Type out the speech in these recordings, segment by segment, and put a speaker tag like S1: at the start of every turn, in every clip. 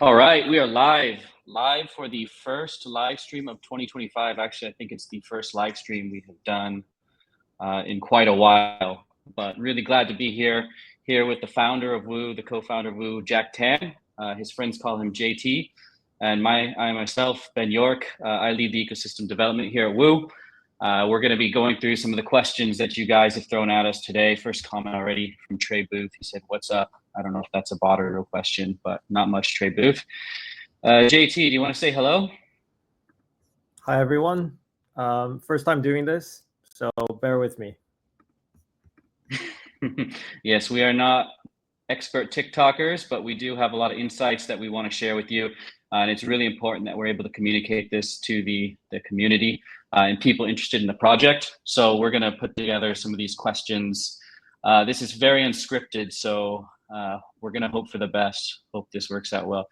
S1: All right, we are live for the first live stream of 2025. Actually, I think it's the first live stream we have done in quite a while, but really glad to be here with the founder of Woo, the co-founder of Woo, Jack Tan. His friends call him JT, and I myself, Ben Yorke, I lead the ecosystem development here at Woo. We're going to be going through some of the questions that you guys have thrown at us today. First comment already from Trey Booth. He said, "What's up?" I don't know if that's a bot or a real question, but not much, Trey Booth. JT, do you want to say hello?
S2: Hi, everyone. First time doing this, so bear with me.
S1: Yes, we are not expert TikTokers, but we do have a lot of insights that we want to share with you. And it's really important that we're able to communicate this to the community and people interested in the project. So we're going to put together some of these questions. This is very unscripted, so we're going to hope for the best. Hope this works out well.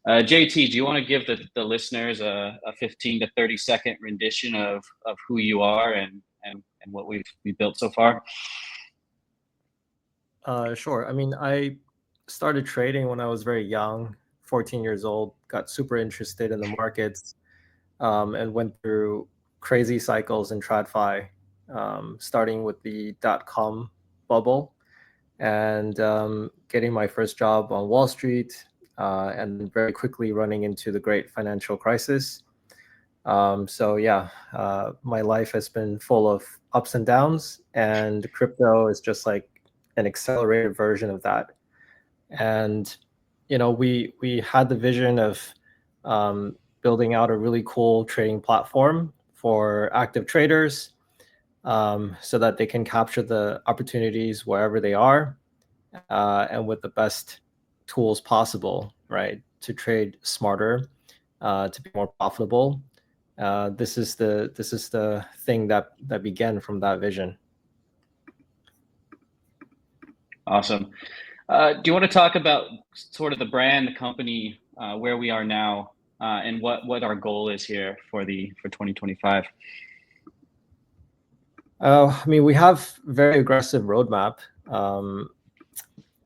S1: JT, do you want to give the listeners a 15 to 30 second rendition of who you are and what we've built so far?
S2: Sure. I mean, I started trading when I was very young, 14 years old, got super interested in the markets, and went through crazy cycles in TradFi, starting with the .com bubble and getting my first job on Wall Street, and very quickly running into the great financial crisis. So yeah, my life has been full of ups and downs, and crypto is just like an accelerated version of that. And we had the vision of building out a really cool trading platform for active traders, so that they can capture the opportunities wherever they are, and with the best tools possible, right, to trade smarter, to be more profitable. This is the thing that began from that vision.
S1: Awesome. Do you want to talk about sort of the brand, the company, where we are now, and what our goal is here for 2025?
S2: I mean, we have very aggressive roadmap.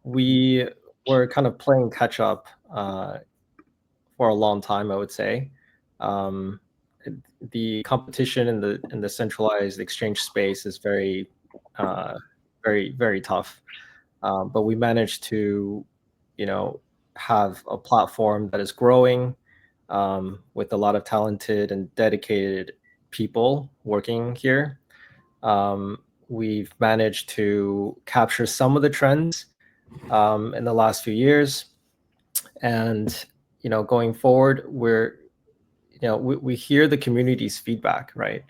S2: We were kind of playing catch up for a long time, I would say. The competition in the centralized exchange space is very, very tough. But we managed to, have a platform that is growing, with a lot of talented and dedicated people working here. We've managed to capture some of the trends in the last few years, and going forward, we hear the community's feedback, right?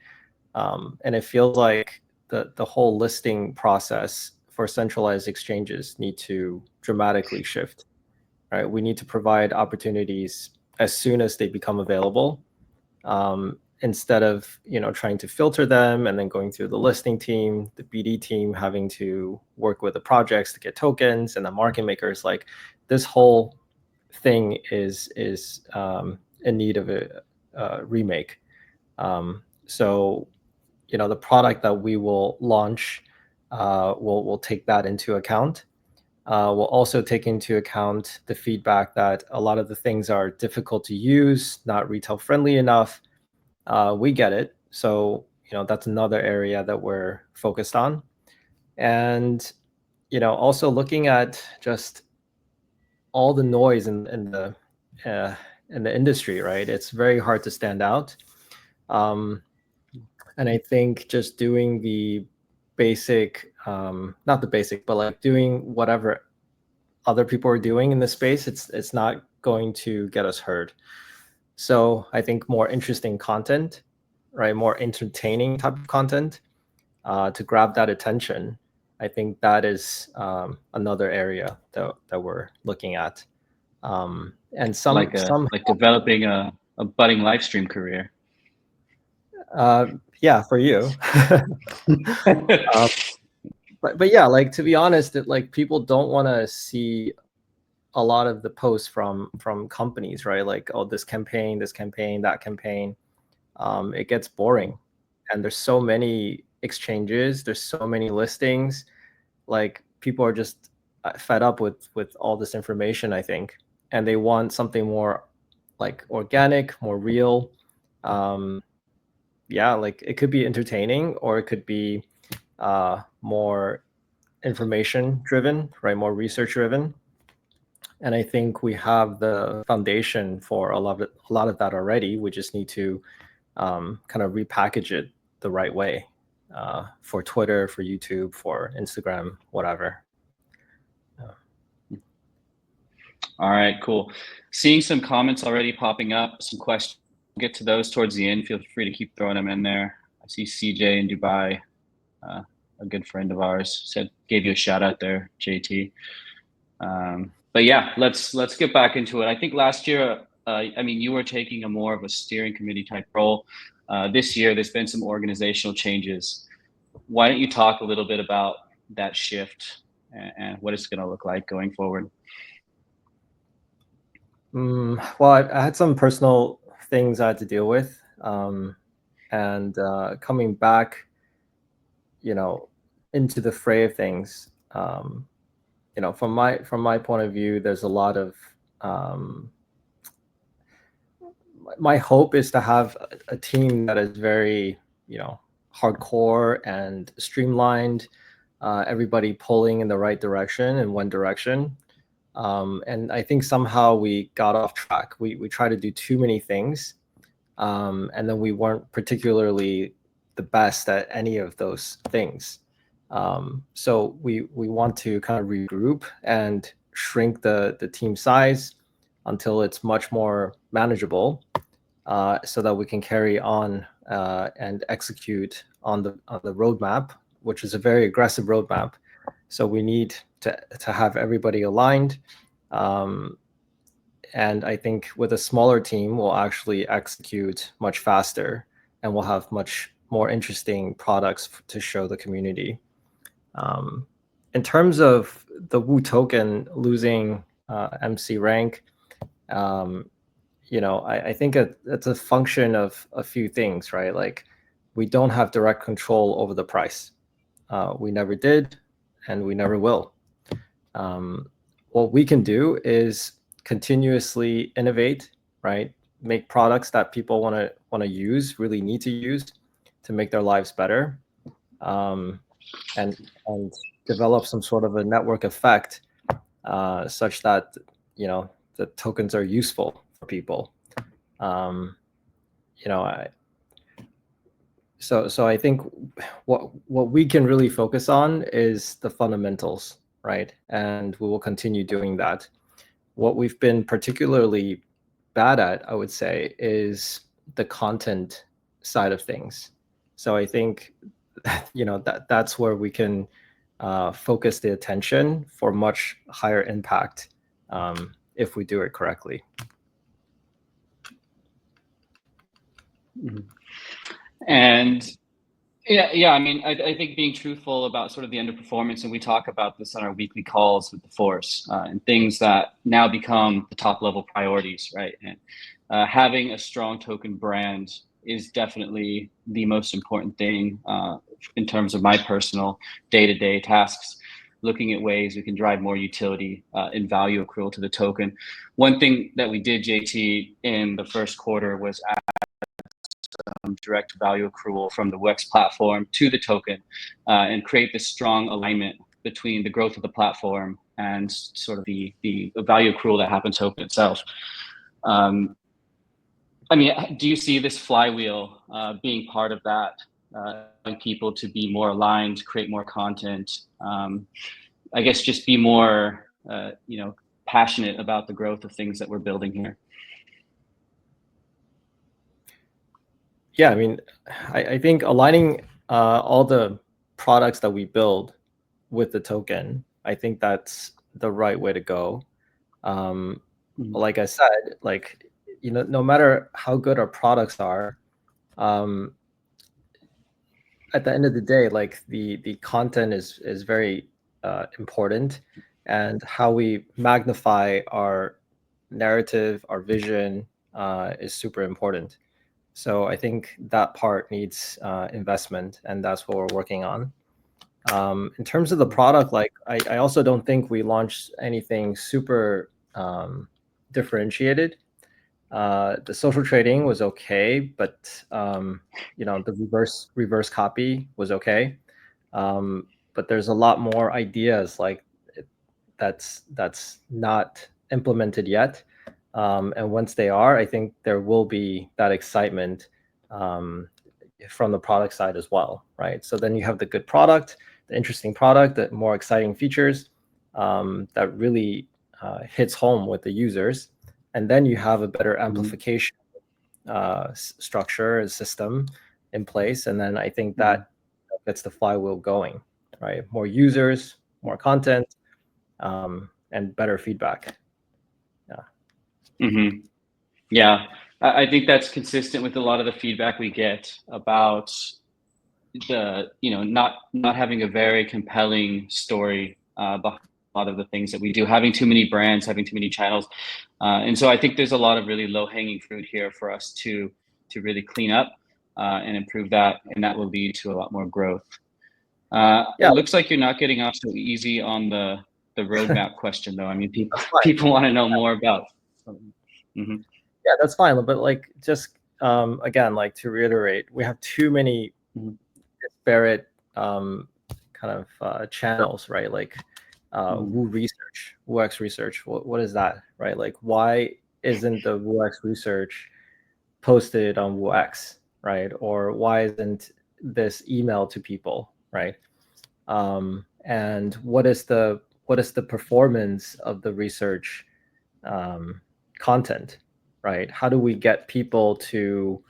S2: And it feels like the whole listing process for centralized exchanges need to dramatically shift, right? We need to provide opportunities as soon as they become available, instead of trying to filter them and then going through the listing team, the BD team having to work with the projects to get tokens, and the market makers. Like, this whole thing is in need of a remake. So the product that we will launch will take that into account. We'll also take into account the feedback that a lot of the things are difficult to use, not retail friendly enough. We get it. So that's another area that we're focused on. And also looking at just all the noise in the industry, right? It's very hard to stand out. And I think just doing the basic, not the basic, but like doing whatever other people are doing in the space, it's not going to get us heard. So I think more interesting content, right? More entertaining type of content, to grab that attention. I think that is another area that we're looking at. And some
S1: like developing a budding live stream career.
S2: Yeah, for you. But yeah, like, to be honest, like, people don't want to see a lot of the posts from companies, right? Like, oh, this campaign, that campaign. It gets boring, and there's so many exchanges, there's so many listings. Like, people are just fed up with all this information, I think. and they want something more like organic, more real. Yeah, like it could be entertaining, or it could be more information driven, right? More research driven. And I think we have the foundation for a lot of that already. We just need to kind of repackage it the right way for Twitter, for YouTube, for Instagram, whatever.
S1: All right, cool. Seeing some comments already popping up, some questions. We'll get to those towards the end. Feel free to keep throwing them in there. I see CJ in Dubai, a good friend of ours, gave you a shout out there, JT. But yeah, let's get back into it. I think last year, I mean, you were taking a more of a steering committee type role. This year, there's been some organizational changes. Why don't you talk a little bit about that shift and what it's going to look like going forward?
S2: Well, I had some personal things I had to deal with, and coming back, into the fray of things. From my point of view, there's a lot of my hope is to have a team that is very, hardcore and streamlined, everybody pulling in the right direction, in one direction. And I think somehow we got off track. We tried to do too many things, and then we weren't particularly the best at any of those things. So we want to kind of regroup and shrink the team size until it's much more manageable, so that we can carry on and execute on the roadmap, which is a very aggressive roadmap. So we need to have everybody aligned. And I think with a smaller team, we'll actually execute much faster, and we'll have much more interesting products to show the community. In terms of the Wu token losing MC rank, I think it's a function of a few things, right? Like, we don't have direct control over the price. We never did, and we never will. What we can do is continuously innovate, right? Make products that people want to use, really need to use, to make their lives better, and develop some sort of a network effect, such that the tokens are useful for people. So I think what we can really focus on is the fundamentals, right? And we will continue doing that. What we've been particularly bad at, I would say, is the content side of things. So I think that's where we can focus the attention for much higher impact, if we do it correctly.
S1: And yeah, I mean, I think being truthful about sort of the underperformance, and we talk about this on our weekly calls with the force, and things that now become the top level priorities, right? And having a strong token brand is definitely the most important thing in terms of my personal day-to-day tasks, looking at ways we can drive more utility and value accrual to the token. One thing that we did, JT, in the first quarter was direct value accrual from the WEX platform to the token, and create this strong alignment between the growth of the platform and sort of the value accrual that happens to token itself. I mean, do you see this flywheel being part of that, allowing people to be more aligned, create more content, I guess just be more, passionate about the growth of things that we're building here?
S2: Yeah, I mean, I think aligning all the products that we build with the token, I think that's the right way to go. Like I said, no matter how good our products are, at the end of the day, like the content is very important, and how we magnify our narrative, our vision, is super important. So I think that part needs investment, and that's what we're working on. In terms of the product, like I also don't think we launched anything super differentiated. The social trading was okay, but the reverse copy was okay. But there's a lot more ideas like that's not implemented yet. And once they are, I think there will be that excitement um, from the product side as well, right? So then you have the good product, the interesting product, the more exciting features that really hits home with the users, and then you have a better amplification structure and system in place, and then I think that gets the flywheel going, right? More users, more content, and better feedback. Yeah.
S1: Mm-hmm. Yeah, I think that's consistent with a lot of the feedback we get about the not having a very compelling story behind a lot of the things that we do, having too many brands, having too many channels, and so I think there's a lot of really low hanging fruit here for us to really clean up and improve that, and that will lead to a lot more growth. It
S2: Yeah,
S1: looks like you're not getting off so easy on the roadmap question, though. I mean, people
S2: that's fine.
S1: people want to know more about. Mhm.
S2: Yeah, that's fine. But like, just again, like to reiterate, we have too many
S1: Mhm.
S2: disparate kind of channels, right? Like
S1: Mhm.
S2: Woo Research, WooX Research. What is that, right? Like, why isn't the WooX Research posted on WooX, right? Or why isn't this email to people, right? And what is the performance of the research um, content, right? How do we get people to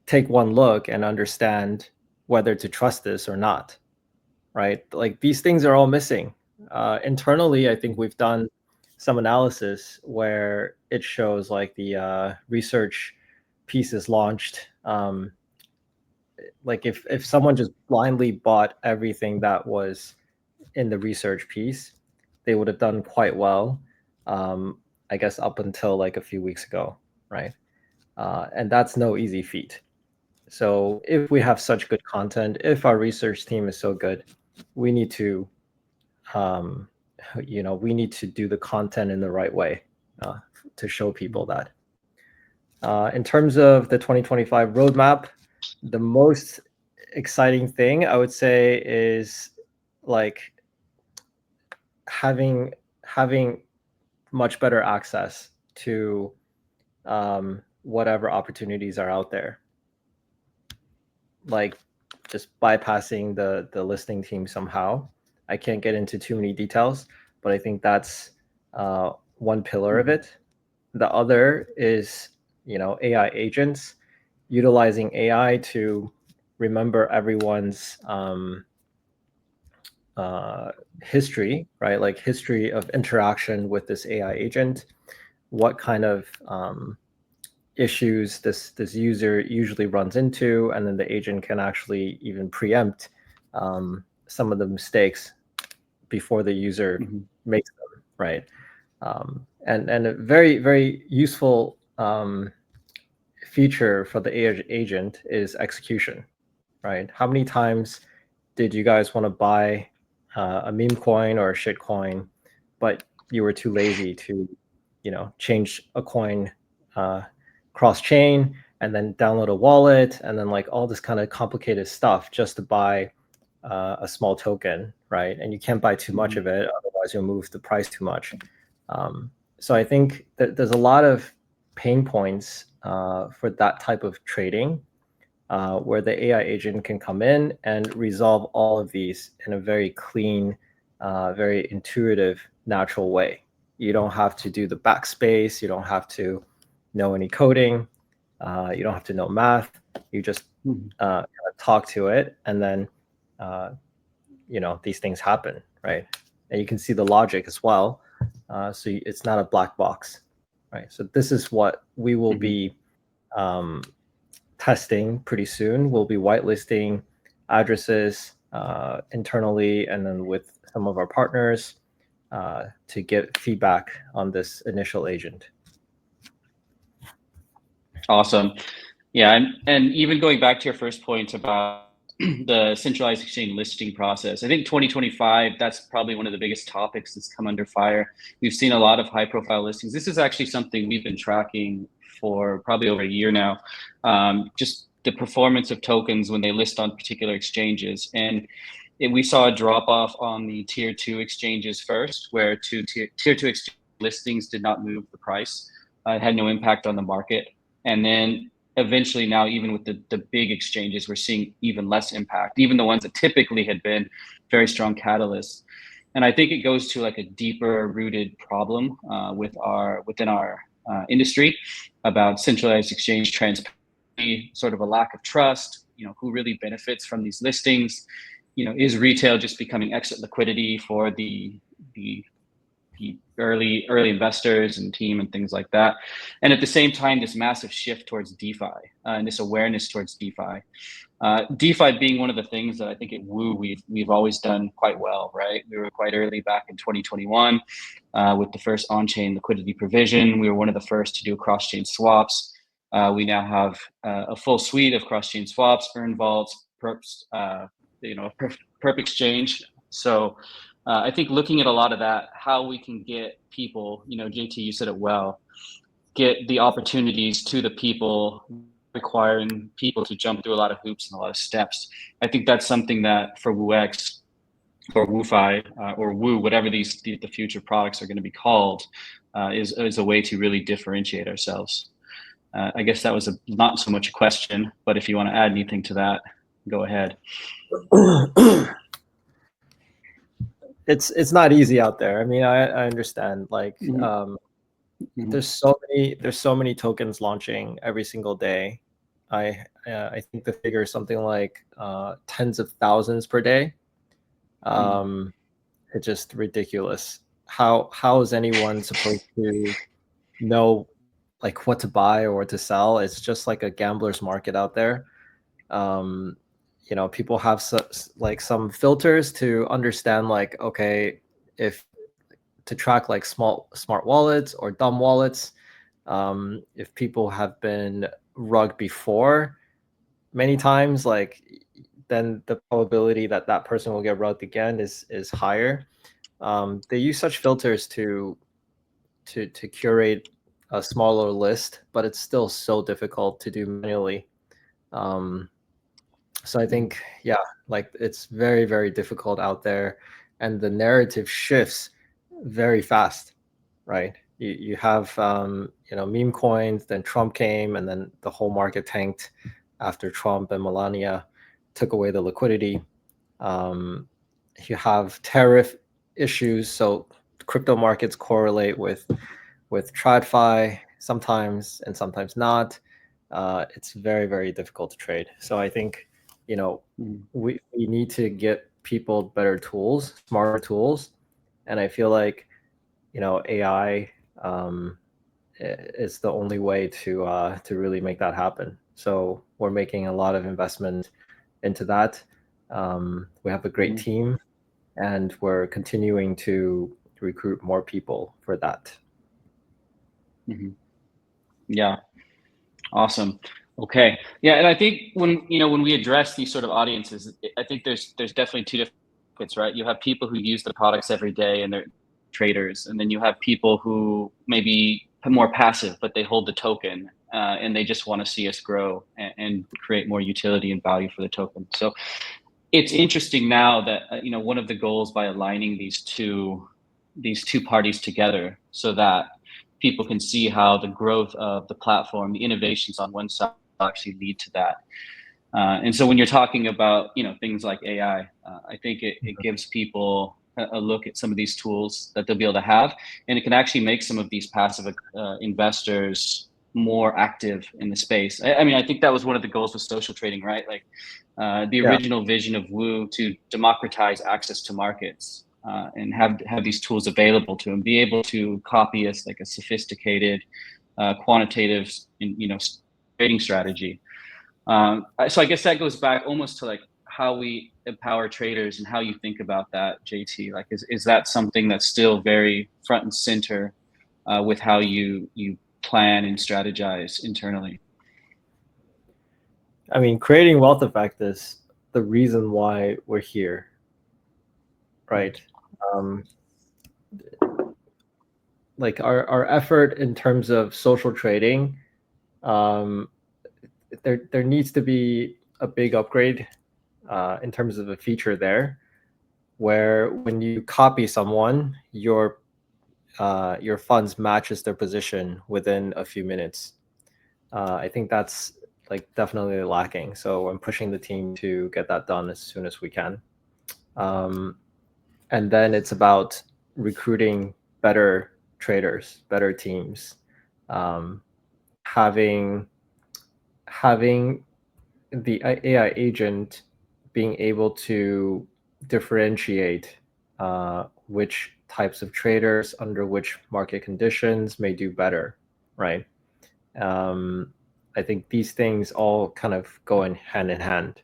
S2: take one look and understand whether to trust this or not, right? Like these things are all missing. Internally, I think we've done some analysis where it shows like the research piece is launched. Like if someone just blindly bought everything that was in the research piece, they would have done quite well. Um, I guess up until like a few weeks ago, right? And that's no easy feat. So if we have such good content, if our research team is so good, we need to, um, we need to do the content in the right way uh, to show people that. In terms of the 2025 roadmap, the most exciting thing I would say is like having much better access to whatever opportunities are out there, like just bypassing the listing team somehow. I can't get into too many details, but I think that's one pillar of
S1: Mhm.
S2: it. The other is AI agents, utilizing AI to remember everyone's uh, history, right? Like history of interaction with this AI agent, what kind of issues this user usually runs into, and then the agent can actually even preempt some of the mistakes before the user
S1: Mhm.
S2: makes them, right? And a very very useful feature for the agent is execution, right? How many times did you guys want to buy a meme coin or a shit coin, but you were too lazy to, change a coin uh, cross chain and then download a wallet and then like all this kind of complicated stuff just to buy a small token, right? And you can't buy too much
S1: Mhm.
S2: of it, otherwise you'll move the price too much. So I think that there's a lot of pain points for that type of trading where the AI agent can come in and resolve all of these in a very clean, very intuitive, natural way. You don't have to do the backspace. You don't have to know any coding. You don't have to know math. You just
S1: Mhm.
S2: kind of talk to it, and then uh, these things happen, right? And you can see the logic as well. So it's not a black box, right? So this is what we will
S1: Mhm.
S2: be um, testing pretty soon. We'll be whitelisting addresses internally and then with some of our partners to get feedback on this initial agent.
S1: Awesome. Yeah, and even going back to your first point about the centralized exchange listing process. I think 2025, that's probably one of the biggest topics that's come under fire. We've seen a lot of high profile listings. This is actually something we've been tracking for probably over a year now. Just the performance of tokens when they list on particular exchanges. And we saw a drop off on the tier two exchanges first, where tier two exchange listings did not move the price. It had no impact on the market. And then eventually now, even with the big exchanges, we're seeing even less impact, even the ones that typically had been very strong catalysts. And I think it goes to like a deeper rooted problem within our industry about centralized exchange transparency, sort of a lack of trust, who really benefits from these listings. Is retail just becoming exit liquidity for the early investors and team and things like that. And at the same time, this massive shift towards DeFi and this awareness towards DeFi. DeFi being one of the things that I think at Woo we've always done quite well, right? We were quite early back in 2021 with the first on-chain liquidity provision. We were one of the first to do cross-chain swaps. We now have a full suite of cross-chain swaps, earn vaults, perps, perp exchange. So I think looking at a lot of that, how we can get people, JT, you said it well, get the opportunities to the people, requiring people to jump through a lot of hoops and a lot of steps. I think that's something that for WooX or WooFi or Woo, whatever the future products are going to be called, is a way to really differentiate ourselves. I guess that was not so much a question, but if you want to add anything to that, go ahead.
S2: It's not easy out there. I mean, I understand. Like, there's so many tokens launching every single day. I think the figure is something like tens of thousands per day. It's just ridiculous. How is anyone supposed to know like what to buy or what to sell? It's just like a gambler's market out there. People have some filters to understand, like, okay, if to track like smart wallets or dumb wallets, if people have been rugged before many times, like, then the probability that that person will get rugged again is higher. They use such filters to curate a smaller list, but it's still so difficult to do manually. So I think, like, it's very, very difficult out there, and the narrative shifts very fast, right? You have meme coins, then Trump came, and then the whole market tanked after Trump and Melania took away the liquidity. You have tariff issues, so crypto markets correlate with TradFi sometimes and sometimes not. It's very, very difficult to trade. So I think we need to get people better tools, smarter tools, and I feel like AI is the only way to really make that happen. So we're making a lot of investment into that. We have a great team, and we're continuing to recruit more people for that.
S1: Yeah, awesome. Okay, yeah, and I think when we address these sort of audiences, I think there's definitely two different buckets, right? You have people who use the products every day and they're traders, and then you have people who maybe more passive, but they hold the token and they just want to see us grow and create more utility and value for the token. So it's interesting now that one of the goals by aligning these two parties together, so that people can see how the growth of the platform, the innovations on one side actually lead to that. And so when you're talking about things like AI, I think it gives people a look at some of these tools that they'll be able to have, and it can actually make some of these passive investors more active in the space. I mean, I think that was one of the goals with social trading, right? Like the original vision of Woo to democratize access to markets. And have these tools available to them, be able to copy us like a sophisticated quantitative trading strategy. So I guess that goes back almost to like how we empower traders and how you think about that, JT. Like, is that something that's still very front and center with how you plan and strategize internally?
S2: I mean, creating wealth effect is the reason why we're here, right? Like our effort in terms of social trading, there needs to be a big upgrade in terms of a feature there, where when you copy someone, your funds matches their position within a few minutes. I think that's like definitely lacking. So I'm pushing the team to get that done as soon as we can. And then it's about recruiting better traders, better teams, having the AI agent being able to differentiate which types of traders under which market conditions may do better, right? I think these things all kind of go in hand.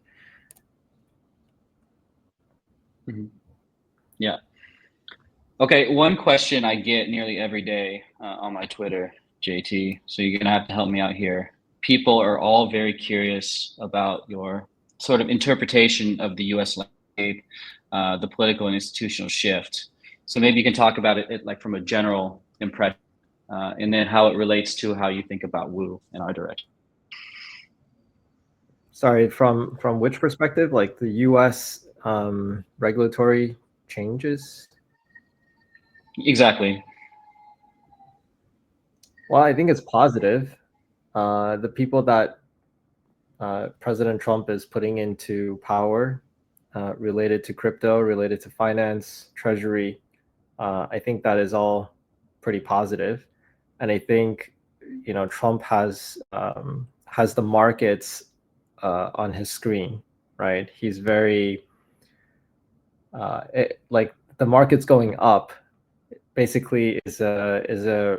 S1: Yeah. Okay, one question I get nearly every day on my Twitter, JT, so you're going to have to help me out here. People are all very curious about your sort of interpretation of the US landscape, the political and institutional shift. So maybe you can talk about it like from a general impression, and then how it relates to how you think about Woo in our direction.
S2: Sorry, from which perspective? Like the US regulatory changes?
S1: Exactly.
S2: Well, I think it's positive. The people that President Trump is putting into power related to crypto, related to finance, treasury, I think that is all pretty positive. And I think, Trump has the markets on his screen, right? He's very like the market's going up basically is a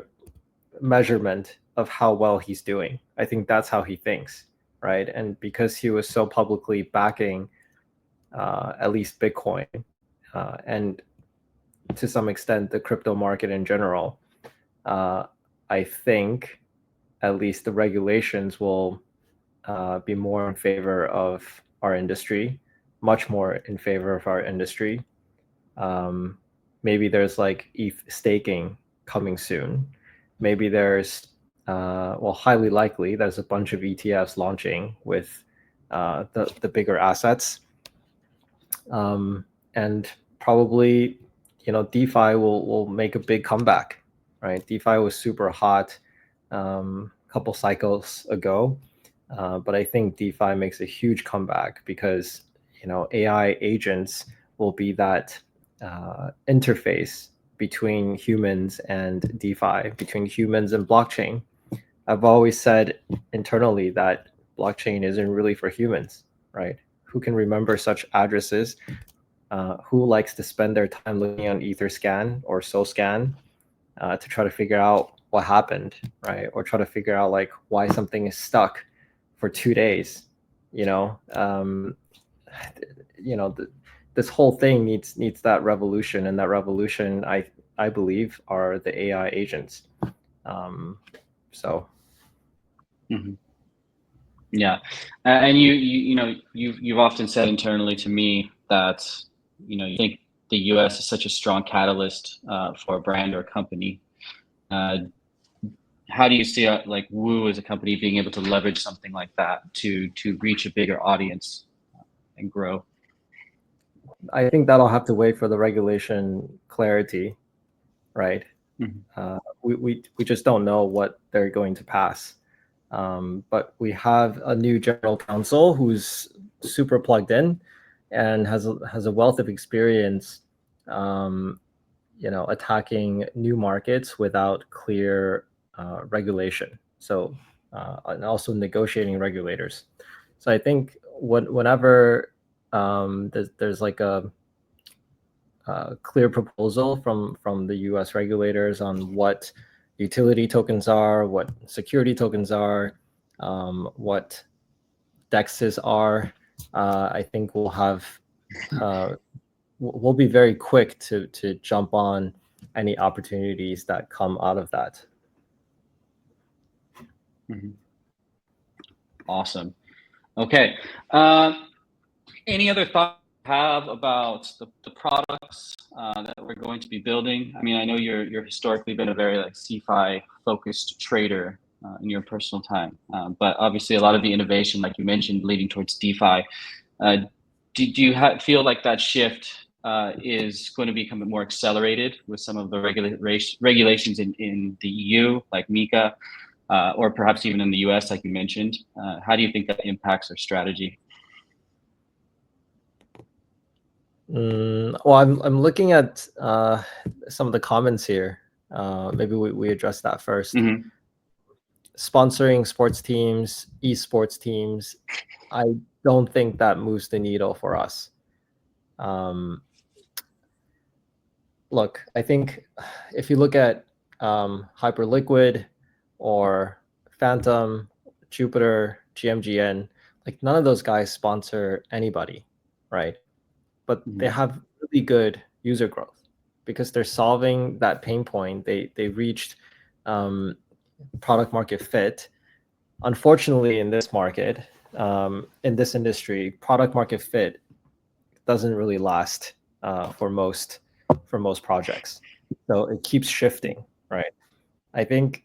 S2: measurement of how well he's doing. I think that's how he thinks, right? And because he was so publicly backing at least Bitcoin and to some extent the crypto market in general, I think at least the regulations will be more in favor of our industry, much more in favor of our industry. Maybe there's like ETH staking coming soon. Maybe there's, well, highly likely there's a bunch of ETFs launching with the bigger assets. And probably, DeFi will make a big comeback, right? DeFi was super hot a couple cycles ago. But I think DeFi makes a huge comeback because, AI agents will be that interface between humans and DeFi, between humans and blockchain. I've always said internally that blockchain isn't really for humans, right? Who can remember such addresses? Who likes to spend their time looking on Etherscan or SoScan to try to figure out what happened, right? Or try to figure out like why something is stuck for 2 days, this whole thing needs that revolution, and that revolution, I believe, are the AI agents. So.
S1: Mm-hmm. Yeah, and you've often said internally to me that you think the U.S. is such a strong catalyst for a brand or a company. How do you see like Woo as a company being able to leverage something like that to reach a bigger audience and grow?
S2: I think that'll have to wait for the regulation clarity, right?
S1: Mm-hmm.
S2: We just don't know what they're going to pass. But we have a new general counsel who's super plugged in and has a wealth of experience, attacking new markets without clear regulation. So and also negotiating regulators. So I think whenever there's like a clear proposal from the U.S. regulators on what utility tokens are, what security tokens are, what dexes are. I think we'll be very quick to jump on any opportunities that come out of that.
S1: Mm-hmm. Awesome. Okay. Any other thoughts you have about the products that we're going to be building? I mean, I know you're historically been a very like CFI focused trader in your personal time, but obviously a lot of the innovation, like you mentioned, leading towards DeFi. Uh, do you feel like that shift is going to become more accelerated with some of the regulations in the EU, like MiCA, or perhaps even in the US, like you mentioned? How do you think that impacts our strategy?
S2: Well, I'm looking at some of the comments here. Maybe we address that first.
S1: Mm-hmm.
S2: Sponsoring sports teams, esports teams, I don't think that moves the needle for us. Look, I think if you look at Hyperliquid or Phantom, Jupiter, GMGN, like none of those guys sponsor anybody, right? But they have really good user growth because they're solving that pain point. They reached product market fit. Unfortunately, in this market, in this industry, product market fit doesn't really last for most projects. So it keeps shifting, right? I think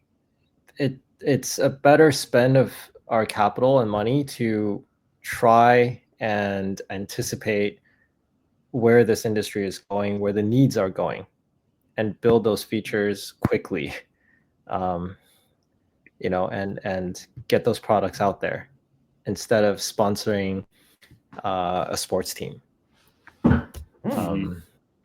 S2: it's a better spend of our capital and money to try and anticipate where this industry is going, where the needs are going, and build those features quickly, and get those products out there instead of sponsoring a sports team.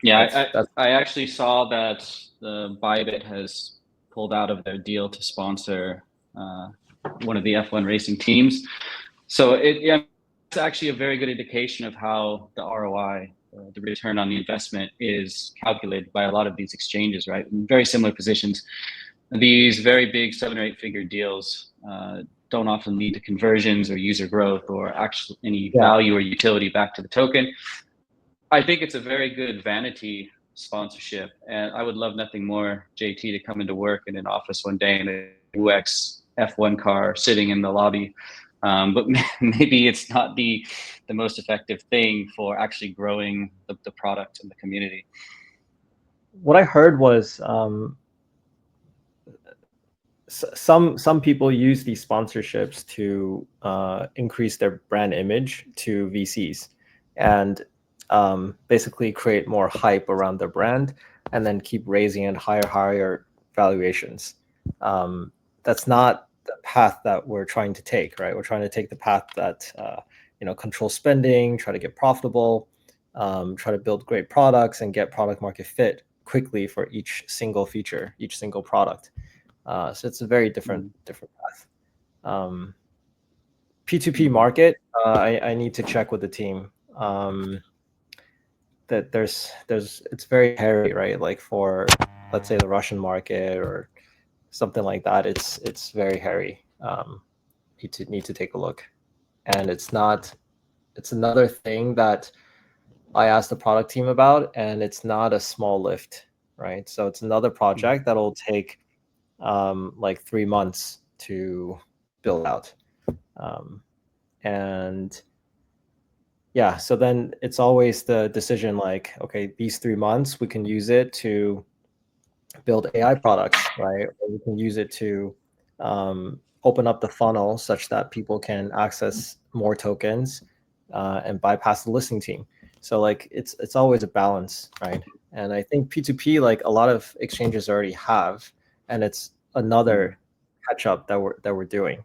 S1: Yeah, I actually saw that the Bybit has pulled out of their deal to sponsor one of the F1 racing teams. So it's actually a very good indication of how the ROI, the return on the investment, is calculated by a lot of these exchanges, right? In very similar positions. These very big 7 or 8 figure deals don't often lead to conversions or user growth or actually any value or utility back to the token. I think it's a very good vanity sponsorship, and I would love nothing more, JT, to come into work in an office one day in a UX F1 car sitting in the lobby. But maybe it's not the most effective thing for actually growing the product and the community.
S2: What I heard was some people use these sponsorships to increase their brand image to VCs and basically create more hype around their brand and then keep raising it higher valuations. That's not the path that we're trying to take, right? We're trying to take the path that control spending, try to get profitable, try to build great products and get product market fit quickly for each single feature, each single product. So it's a very different path. P2P market, I need to check with the team. That it's very hairy, right? Like for, let's say, the Russian market or something like that, it's very hairy. Need to take a look, and it's another thing that I asked the product team about, and it's not a small lift, right? So it's another project that'll take like 3 months to build out. And yeah, so then it's always the decision like, okay, these 3 months, we can use it to build AI products, right? Or we can use it to open up the funnel such that people can access more tokens and bypass the listing team. So like it's always a balance, right? And I think P2P, like a lot of exchanges already have, and it's another catch up that we're doing.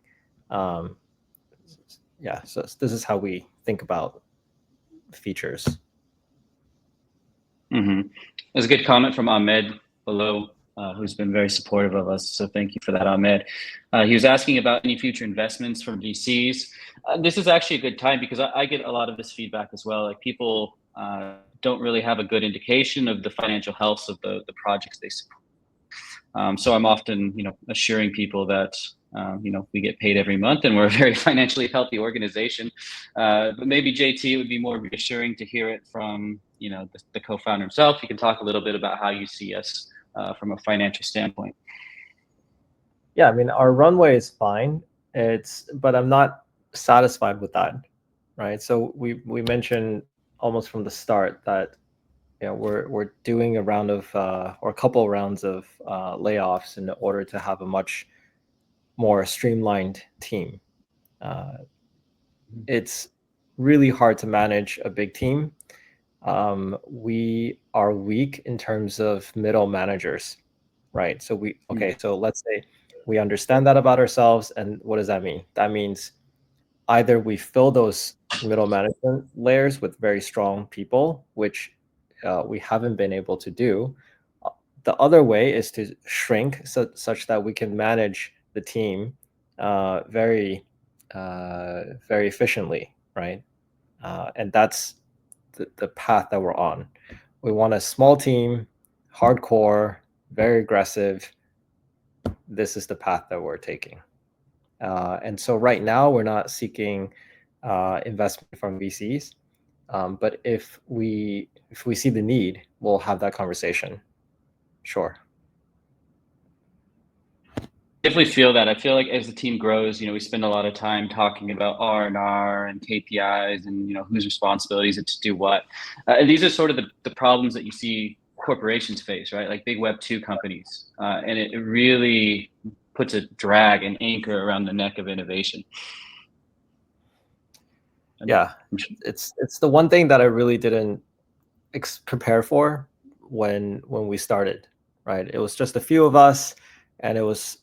S2: Yeah, so this is how we think about features.
S1: There's a good comment from Ahmed below, who's been very supportive of us. So thank you for that, Ahmed. He was asking about any future investments from VCs. This is actually a good time because I get a lot of this feedback as well. Like people don't really have a good indication of the financial health of the projects they support. So I'm often, assuring people that we get paid every month and we're a very financially healthy organization. But maybe JT, it would be more reassuring to hear it from the co-founder himself. You can talk a little bit about how you see us from a financial standpoint.
S2: Yeah, I mean, our runway is fine. But I'm not satisfied with that, right? So we mentioned almost from the start that we're doing a round of or a couple rounds of layoffs in order to have a much more streamlined team. It's really hard to manage a big team. We are weak in terms of middle managers, right? So so let's say we understand that about ourselves, and what does that mean? That means either we fill those middle management layers with very strong people, which we haven't been able to do. The other way is to shrink such that we can manage the team very, very efficiently, right? And that's the path that we're on. We want a small team, hardcore, very aggressive. This is the path that we're taking. And so right now we're not seeking investment from VCs, but if we see the need, we'll have that conversation. Sure.
S1: Definitely feel that. I feel like as the team grows, we spend a lot of time talking about R&R and KPIs and, whose responsibilities it's to do what. And these are sort of the problems that you see corporations face, right? Like big Web2 companies. And it really puts a drag and anchor around the neck of innovation.
S2: Yeah, it's the one thing that I really didn't prepare for when we started, right? It was just a few of us, and it was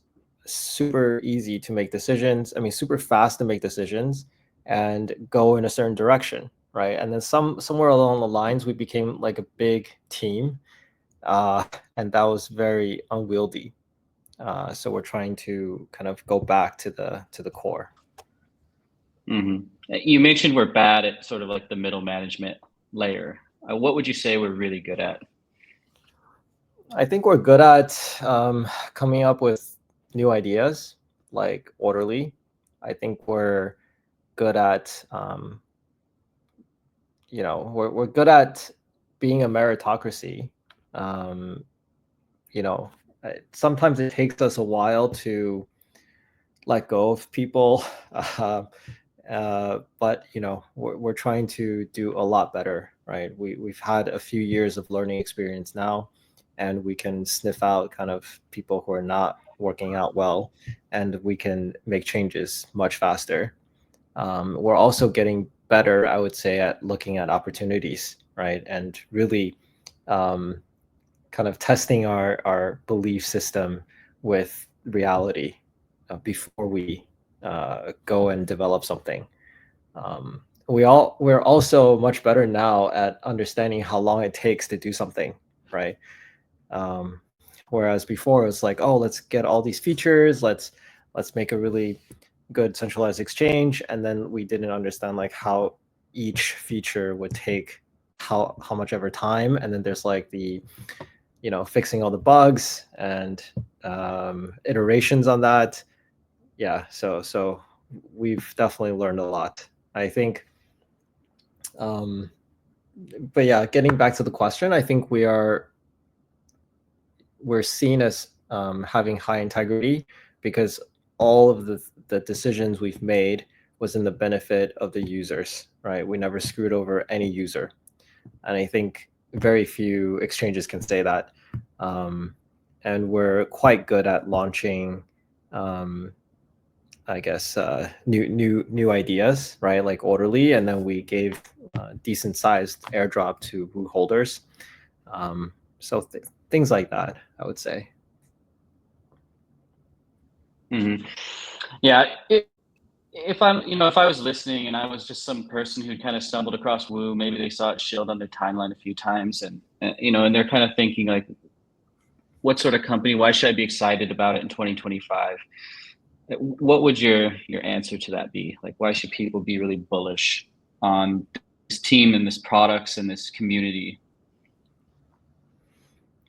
S2: super easy to make decisions. I mean, super fast to make decisions and go in a certain direction, right? And then somewhere along the lines, we became like a big team, and that was very unwieldy. So we're trying to kind of go back to the core.
S1: Mm-hmm. You mentioned we're bad at sort of like the middle management layer. What would you say we're really good at?
S2: I think we're good at coming up with new ideas, like orderly. I think we're good at, we're good at being a meritocracy. Um, Sometimes it takes us a while to let go of people, but we're trying to do a lot better, right? We've had a few years of learning experience now, and we can sniff out kind of people who are not working out well, and we can make changes much faster. We're also getting better, I would say, at looking at opportunities, right? And really kind of testing our belief system with reality before we go and develop something. We're also much better now at understanding how long it takes to do something, right? Whereas before it was like, oh, let's get all these features, let's make a really good centralized exchange, and then we didn't understand like how each feature would take how much ever time, and then there's like the fixing all the bugs and iterations on that. Yeah, so we've definitely learned a lot, I think. But yeah, getting back to the question, I think we're seen as having high integrity because all of the decisions we've made was in the benefit of the users, right? We never screwed over any user. And I think very few exchanges can say that. And we're quite good at launching, I guess, new ideas, right? Like orderly, and then we gave decent sized airdrop to Wu holders. So things like that, I would say.
S1: Mm-hmm. Yeah. If I was listening and I was just some person who kind of stumbled across Woo, maybe they saw it shilled on their timeline a few times, and and they're kind of thinking like, what sort of company? Why should I be excited about it in 2025? What would your answer to that be? Like, why should people be really bullish on this team and this products and this community?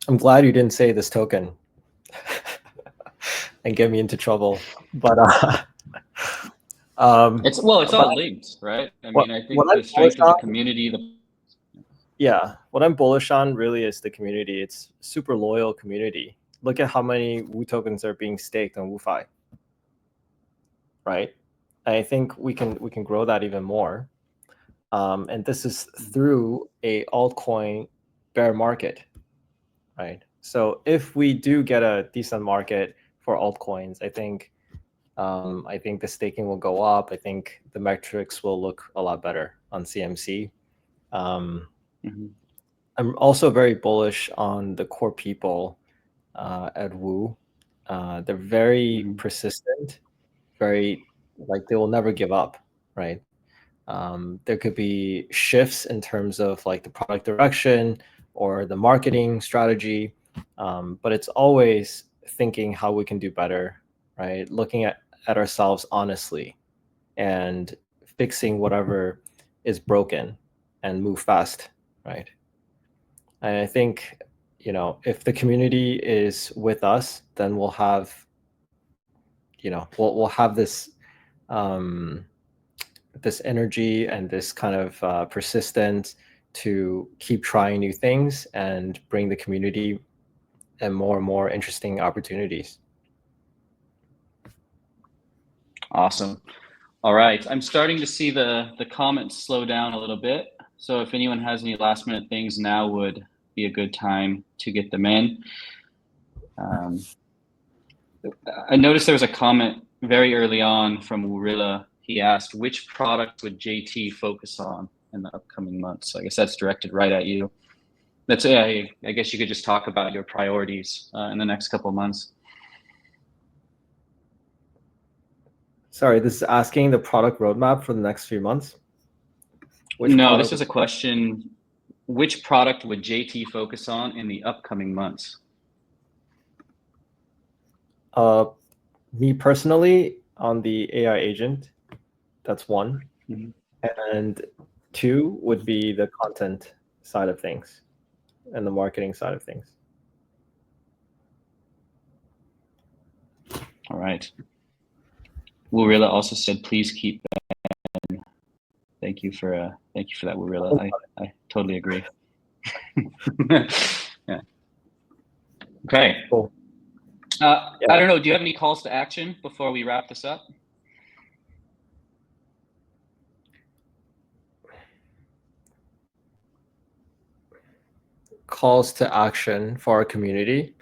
S2: I'm glad you didn't say this token and get me into trouble. But
S1: it's all linked, right? I mean, I think the strength of the community,
S2: what I'm bullish on really is the community. It's super loyal community. Look at how many Wu tokens are being staked on WuFi, right? And I think we can grow that even more. And this is through a altcoin bear market, right? So if we do get a decent market for altcoins, I think the staking will go up. I think the metrics will look a lot better on CMC. I'm also very bullish on the core people at Woo. They're very persistent, very like they will never give up, right? There could be shifts in terms of like the product direction or the marketing strategy, but it's always thinking how we can do better, right? Looking at ourselves honestly and fixing whatever is broken and move fast, right? And I think, if the community is with us, then we'll have, we'll have um, this energy and this kind of persistence to keep trying new things and bring the community and more interesting opportunities.
S1: Awesome. All right. I'm starting to see the comments slow down a little bit. So if anyone has any last minute things, now would be a good time to get them in. I noticed there was a comment very early on from Urilla. He asked, which product would JT focus on in the upcoming months? So I guess that's directed right at you. I guess you could just talk about your priorities in the next couple of months.
S2: Sorry, this is asking the product roadmap for the next few months?
S1: No, this is a question. Which product would JT focus on in the upcoming months?
S2: Me personally, on the AI agent, that's one. And two would be the content side of things and the marketing side of things.
S1: All right. Wurilla also said, please keep Ben. Thank you for that, Wurilla. I totally agree. Yeah. Okay.
S2: Cool.
S1: I don't know. Do you have any calls to action before we wrap this up?
S2: Calls to action for our community.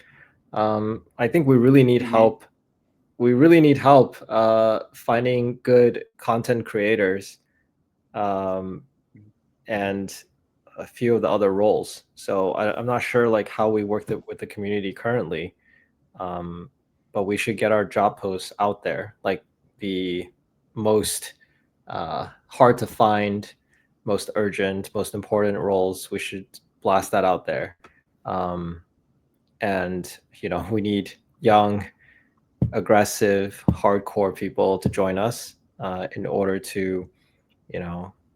S2: I think we really need help. We really need help finding good content creators and a few of the other roles. So I'm not sure like how we work with the community currently, but we should get our job posts out there, like the most hard to find, most urgent, most important roles. We should blast that out there. And we need young, aggressive, hardcore people to join us in order to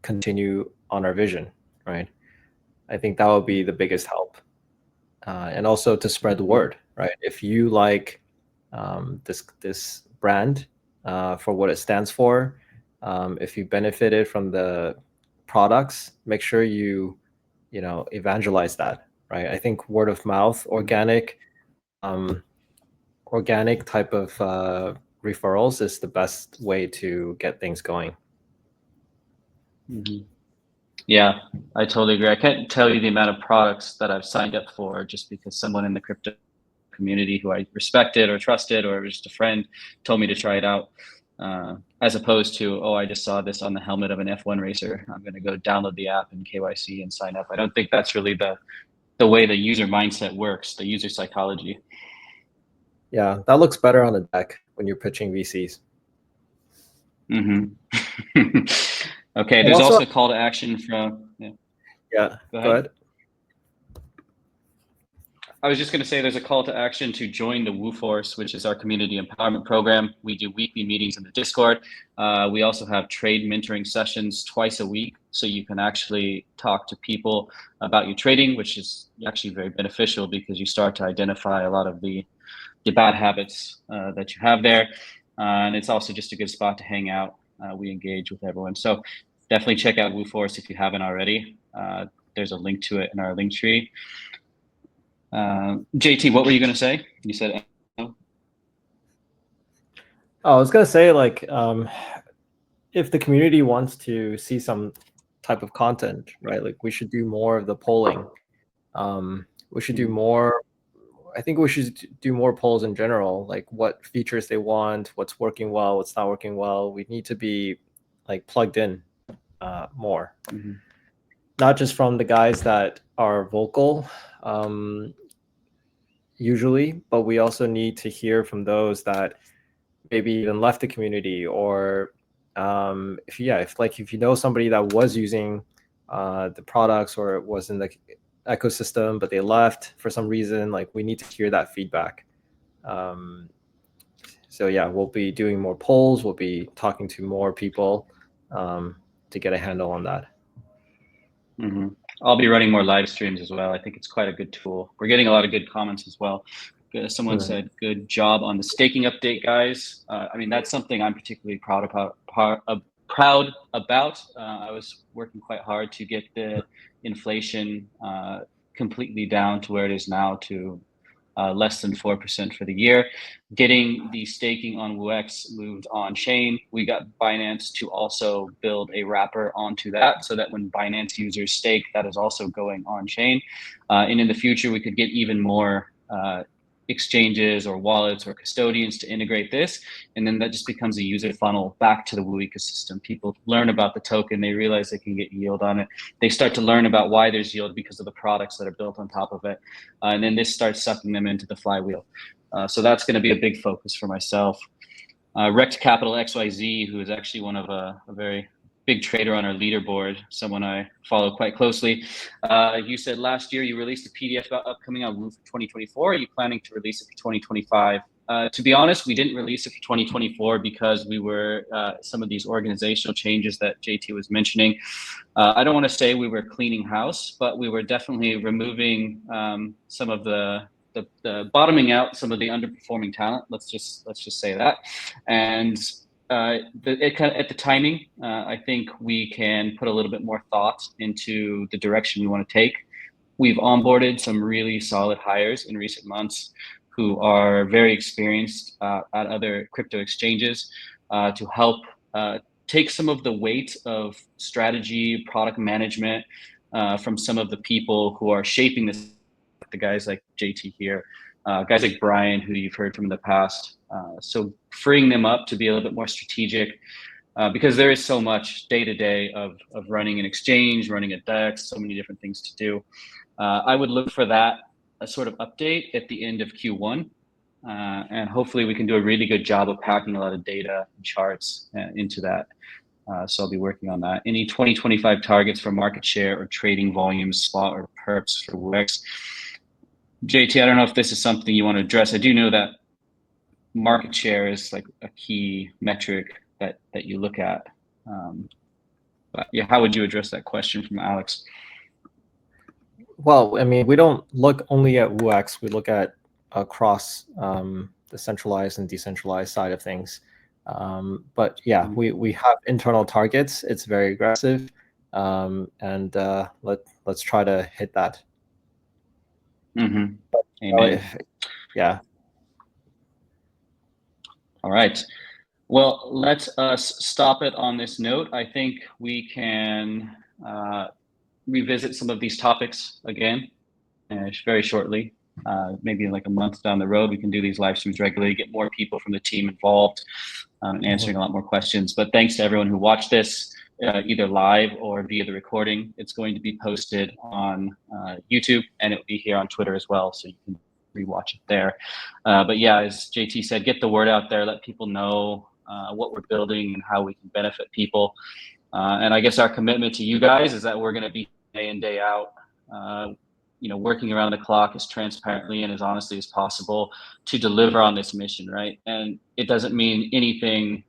S2: continue on our vision, right? I think that would be the biggest help. And also to spread the word, right? If you like this brand for what it stands for, if you benefited from the products, make sure you evangelize that, right? I think word of mouth, organic type of referrals is the best way to get things going.
S1: Yeah, I totally agree. I can't tell you the amount of products that I've signed up for just because someone in the crypto community who I respected or trusted or was just a friend told me to try it out, as opposed to, oh, I just saw this on the helmet of an F1 racer, I'm going to go download the app and KYC and sign up. I don't think that's really the way the user mindset works, the user psychology.
S2: Yeah, that looks better on the deck when you're pitching VCs.
S1: Okay, there's also a call to action from...
S2: Yeah, go ahead.
S1: I was just going to say there's a call to action to join the WooForce, which is our community empowerment program. We do weekly meetings in the Discord. We also have trade mentoring sessions twice a week, so you can actually talk to people about your trading, which is actually very beneficial because you start to identify a lot of the bad habits that you have there. And it's also just a good spot to hang out. We engage with everyone. So definitely check out WooForce if you haven't already. There's a link to it in our link tree. JT, what were you going to say? You said...
S2: Oh, I was going to say, like, if the community wants to see some type of content, right? Like we should do more of the polling. We should do more. I think we should do more polls in general, like what features they want, what's working well, what's not working well. We need to be like plugged in more, not just from the guys that are vocal usually, but we also need to hear from those that maybe even left the community, or if you know somebody that was using the products or was in the ecosystem but they left for some reason, like we need to hear that feedback. So yeah, we'll be doing more polls, we'll be talking to more people to get a handle on that.
S1: I'll be running more live streams as well. I think it's quite a good tool. We're getting a lot of good comments as well. Someone said, "Good job on the staking update, guys." I mean, that's something I'm particularly proud about. I was working quite hard to get the inflation completely down to where it is now, to less than 4% for the year. Getting the staking on WooX moved on chain. We got Binance to also build a wrapper onto that, so that when Binance users stake, that is also going on chain. And in the future, we could get even more exchanges or wallets or custodians to integrate this, and then that just becomes a user funnel back to the Woo ecosystem. People learn about the token, they realize they can get yield on it, they start to learn about why there's yield because of the products that are built on top of it, and then this starts sucking them into the flywheel. So that's going to be a big focus for myself. Rect Capital XYZ, who is actually one of a very big trader on our leaderboard, someone I follow quite closely. You said last year you released a PDF about upcoming on Woo for 2024. Are you planning to release it for 2025? To be honest, we didn't release it for 2024 because we were some of these organizational changes that JT was mentioning. I don't want to say we were cleaning house, but we were definitely removing some of the bottoming out some of the underperforming talent. Let's just say that. And at the timing, I think we can put a little bit more thought into the direction we want to take. We've onboarded some really solid hires in recent months who are very experienced at other crypto exchanges to help take some of the weight of strategy, product management from some of the people who are shaping this. The guys like JT here, guys like Brian, who you've heard from in the past. So freeing them up to be a little bit more strategic, because there is so much day to day of running an exchange, running a DEX, so many different things to do. I would look for that a sort of update at the end of Q1, and hopefully we can do a really good job of packing a lot of data and charts into that. So I'll be working on that. Any 2025 targets for market share or trading volumes, spot or perps for WooX? JT, I don't know if this is something you want to address. I do know that market share is like a key metric that you look at. But yeah, how would you address that question from Alex?
S2: Well, I mean, we don't look only at WooX. We look at across the centralized and decentralized side of things. But yeah, we have internal targets. It's very aggressive, and let's try to hit that.
S1: Amen.
S2: Yeah.
S1: All right. Well, let us stop it on this note. I think we can revisit some of these topics again very shortly. Maybe in like a month down the road, we can do these live streams regularly, get more people from the team involved, answering a lot more questions. But thanks to everyone who watched this, either live or via the recording. It's going to be posted on YouTube, and it'll be here on Twitter as well, so you can rewatch it there. But yeah, as JT said, get the word out there, let people know what we're building and how we can benefit people. And I guess our commitment to you guys is that we're going to be day in, day out, working around the clock as transparently and as honestly as possible to deliver on this mission, right? And it doesn't mean anything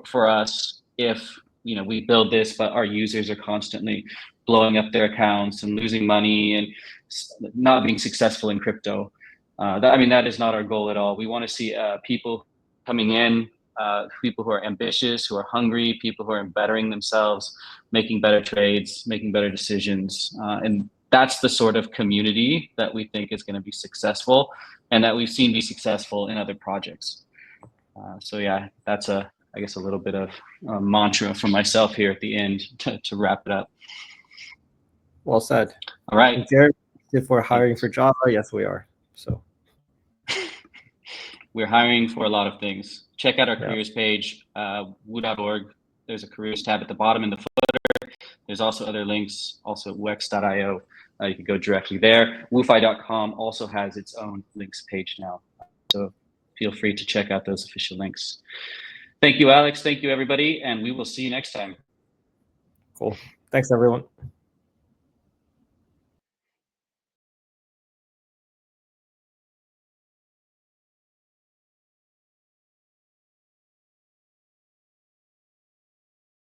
S1: for us if we build this, but our users are constantly blowing up their accounts and losing money and not being successful in crypto. That is not our goal at all. We want to see people coming in, people who are ambitious, who are hungry, people who are bettering themselves, making better trades, making better decisions. And that's the sort of community that we think is going to be successful and that we've seen be successful in other projects. So yeah, that's a I guess a little bit of mantra from myself here at the end to wrap it up.
S2: Well said.
S1: All right.
S2: And Jared, if we're hiring for Java, yes, we are. So
S1: we're hiring for a lot of things. Check out our careers page, woo.org. There's a careers tab at the bottom in the footer. There's also other links, also wex.io. You can go directly there. Woofy.com also has its own links page now. So feel free to check out those official links. Thank you, Alex. Thank you, everybody. And we will see you next time.
S2: Cool. Thanks, everyone.